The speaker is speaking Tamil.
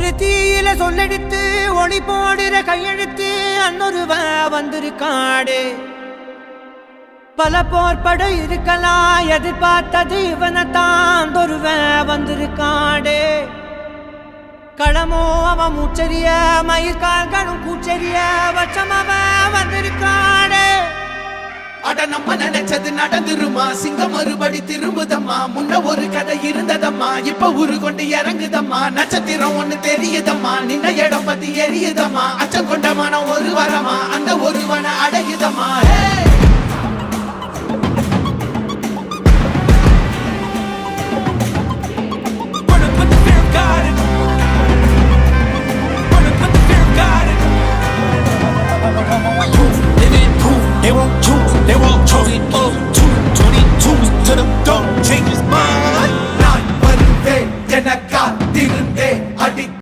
ஒரு தீயில சொல்லெடுத்து ஒளி போடுற கையெழுத்து அன்னொருவ வந்திருக்காடு பல போர்பட இருக்கலாம் எதிர்பார்த்தது இவனைத்தான் ஒருவ வந்திருக்காடு களமோ அவன் மூச்சரிய மயிர்கால்களும் கூச்சரிய வச்சம் அவன் வந்திருக்காடு அட நம்ம நினைச்சது நடந்துருமா சிங்கம் மறுபடி திரும்புதம்மா முன்ன ஒரு கதை இருந்ததம்மா இப்ப ஊரு கொண்டு இறங்குதம்மா நட்சத்திரம் ஒண்ணு தெரியுதம்மா நின்ன இடம் பத்தி எரியுதம்மா அச்சம் கொண்ட மனம் ஒரு வரமா அந்த ஒருவனை அடையுதம்மா God